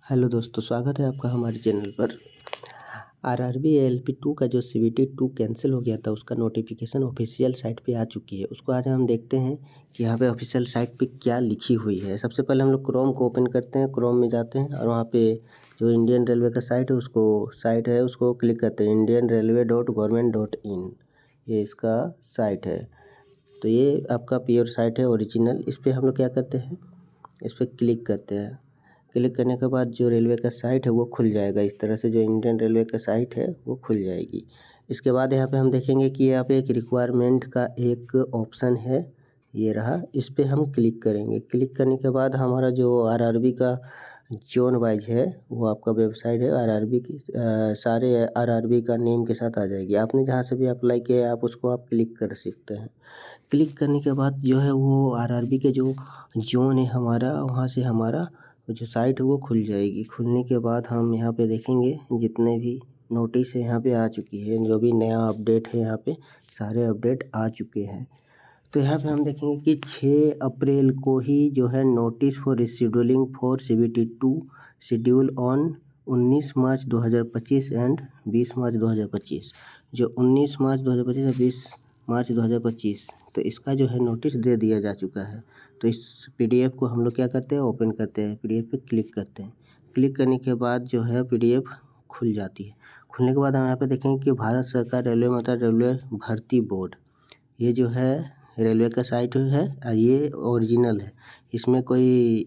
Hello दोस्तों, स्वागत है आपका हमारे चैनल पर। आरआरबी एएलपी 2 का जो सीबीटी 2 कैंसिल हो गया था, उसका नोटिफिकेशन ऑफिशियल साइट पे आ चुकी है। उसको आज हम देखते हैं कि यहाँ पे ऑफिशियल साइट पे क्या लिखी हुई है। सबसे पहले हम लोग क्रोम को ओपन करते हैं, क्रोम में जाते हैं और वहाँ पे जो इंडियन रेलवे का साइट है उसको क्लिक करते हैं। indianrailway.government.in ये इसका साइट है। तो ये आपका प्योर साइट है, ओरिजिनल। इस पर हम लोग क्या करते हैं, इस पर क्लिक करते हैं। क्लिक करने के बाद जो रेलवे का साइट है वो खुल जाएगा। इस तरह से जो इंडियन रेलवे का साइट है वो खुल जाएगी। इसके बाद यहाँ पे हम देखेंगे कि यहाँ पे एक रिक्वायरमेंट का एक ऑप्शन है, ये रहा। इस पे हम क्लिक करेंगे। क्लिक करने के बाद हमारा जो आरआरबी का जोन वाइज है वो आपका वेबसाइट है। आरआरबी की सारे आरआरबी का नेम के साथ आ जाएगी। आपने जहाँ से भी अप्लाई किया है आप उसको आप क्लिक कर सकते हैं। क्लिक करने के बाद जो है वो आरआरबी के जो जोन है हमारा, वहाँ से हमारा जो साइट है वो खुल जाएगी। खुलने के बाद हम यहाँ पे देखेंगे जितने भी नोटिस है यहाँ पे आ चुकी है। जो भी नया अपडेट है यहाँ पे सारे अपडेट आ चुके हैं। तो यहाँ पे हम देखेंगे कि 6 अप्रैल को ही जो है notice for rescheduling for CBT 2 schedule on 19 March 2025 and 20 मार्च 2025। जो 19 मार्च 2025 और 20 मार्च 2025, तो इसका जो है नोटिस दे दिया जा चुका है। तो इस पीडीएफ को हम लोग क्या करते हैं, ओपन करते हैं। पीडीएफ पे क्लिक करते हैं। क्लिक करने के बाद जो है पीडीएफ खुल जाती है। खुलने के बाद हम यहाँ पे देखेंगे कि भारत सरकार रेलवे मतलब रेलवे भर्ती बोर्ड, ये जो है रेलवे का साइट है और ये ओरिजिनल है। इसमें कोई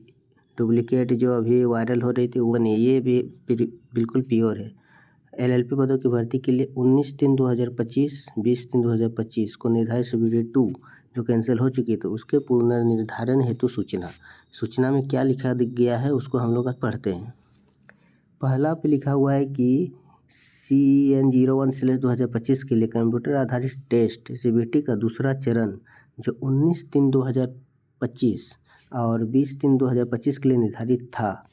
डुप्लीकेट जो अभी वायरल हो रही थी वो नहीं, ये भी बिल्कुल प्योर है। एलएलपी पदों की भर्ती के लिए 19/3/2025, 20/3/2025 को निर्धारित सीबीटी 2 जो कैंसिल हो चुकी है तो उसके पुनर्निर्धारण हेतु सूचना में क्या लिखा गया है उसको हम लोग आज पढ़ते हैं। पहला पे लिखा हुआ है कि CN01/2025 के लिए कंप्यूटर आधारित टेस्ट सीबीटी का दूसरा चरण जो 19/3/2025 और 20/3/2025 के लिए निर्धारित था,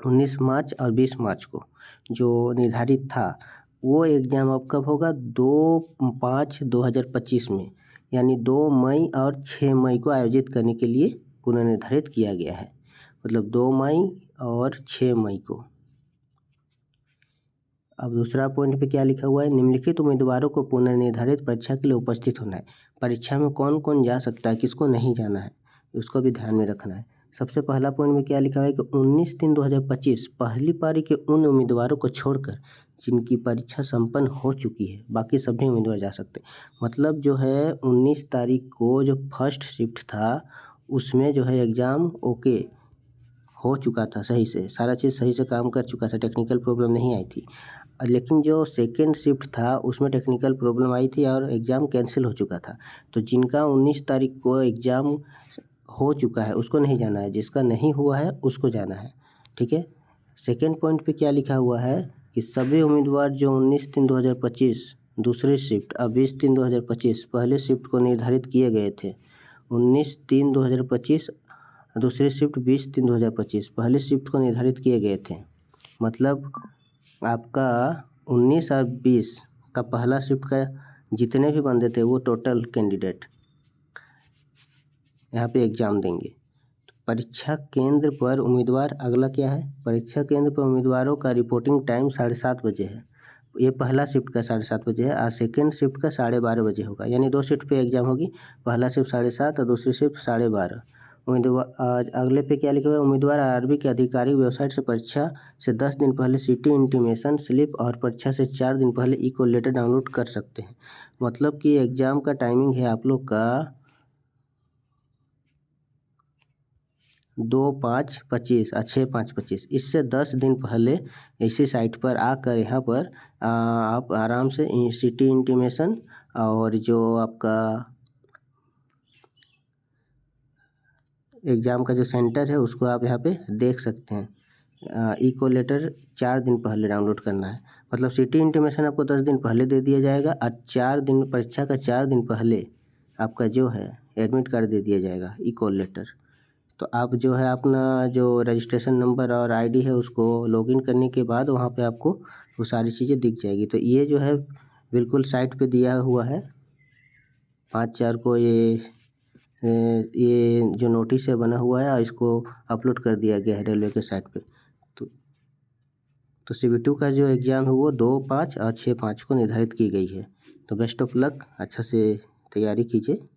19 मार्च और 20 मार्च को जो निर्धारित था, वो एग्ज़ाम अब कब होगा, 2/5/2025 में, यानी 2 मई और 6 मई को आयोजित करने के लिए पुनर्निर्धारित किया गया है। मतलब 2 मई और 6 मई को। अब दूसरा पॉइंट पे क्या लिखा हुआ है, निम्नलिखित उम्मीदवारों को पुनर्निर्धारित परीक्षा के लिए उपस्थित होना है। परीक्षा में कौन कौन जा सकता है, किसको नहीं जाना है, उसको भी ध्यान में रखना है। सबसे पहला पॉइंट में क्या लिखा है कि 19/3/2025 पहली पारी के उन उम्मीदवारों को छोड़कर जिनकी परीक्षा संपन्न हो चुकी है, बाकी सभी उम्मीदवार जा सकते हैं। मतलब जो है 19 तारीख को जो फर्स्ट शिफ्ट था उसमें जो है एग्ज़ाम ओके हो चुका था, सही से सारा चीज़ सही से काम कर चुका था, टेक्निकल प्रॉब्लम नहीं आई थी। लेकिन जो सेकेंड शिफ्ट था उसमें टेक्निकल प्रॉब्लम आई थी और एग्ज़ाम कैंसिल हो चुका था। तो जिनका 19 तारीख को एग्ज़ाम हो चुका है उसको नहीं जाना है, जिसका नहीं हुआ है उसको जाना है। ठीक है। सेकेंड पॉइंट पे क्या लिखा हुआ है कि सभी उम्मीदवार जो 19/3/2025 दूसरी शिफ्ट और 20/3/2025 पहले शिफ्ट को निर्धारित किए गए थे, 19/3/2025 दूसरी शिफ्ट 20/3/2025 पहले शिफ्ट को निर्धारित किए गए थे। मतलब आपका 19 और 20 का पहला शिफ्ट का जितने भी बंदे थे वो टोटल कैंडिडेट यहाँ पे एग्ज़ाम देंगे। तो परीक्षा केंद्र पर उम्मीदवार, अगला क्या है, परीक्षा केंद्र पर उम्मीदवारों का रिपोर्टिंग टाइम 7:30 बजे है। ये पहला शिफ्ट का 7:30 बजे है और सेकेंड शिफ्ट का 12:30 बजे होगा, यानी 2 शिफ्ट पे एग्ज़ाम होगी। पहला शिफ्ट 7:30 और दूसरी शिफ्ट 12:30। उम्मीदवार अगले पे क्या लिखा हुआ है, उम्मीदवार आरआरबी की आधिकारिक वेबसाइट से परीक्षा से 10 दिन पहले सिटी इंटीमेशन स्लिप और परीक्षा से 4 दिन पहले ई कॉल लेटर डाउनलोड कर सकते हैं। मतलब कि एग्ज़ाम का टाइमिंग है आप लोग का 2/5/25 और 6/5/25। इससे 10 दिन पहले इसी साइट पर आकर यहाँ पर आप आराम से सिटी इंटीमेशन और जो आपका एग्ज़ाम का जो सेंटर है उसको आप यहाँ पे देख सकते हैं। ई कॉल लेटर 4 दिन पहले डाउनलोड करना है। मतलब सिटी इंटीमेशन आपको 10 दिन पहले दे दिया जाएगा और 4 दिन परीक्षा का 4 दिन पहले आपका जो है एडमिट कार्ड दे दिया जाएगा, ई कॉल लेटर। तो आप जो है अपना जो रजिस्ट्रेशन नंबर और आईडी है उसको लॉगिन करने के बाद वहाँ पे आपको वो सारी चीज़ें दिख जाएगी। तो ये जो है बिल्कुल साइट पे दिया हुआ है। 5/4 को ये जो नोटिस है बना हुआ है और इसको अपलोड कर दिया गया है रेलवे के साइट पे। तो CB2 का जो एग्ज़ाम है वो 2, 5 और 6, 5 को निर्धारित की गई है। तो बेस्ट ऑफ लक, अच्छा से तैयारी कीजिए।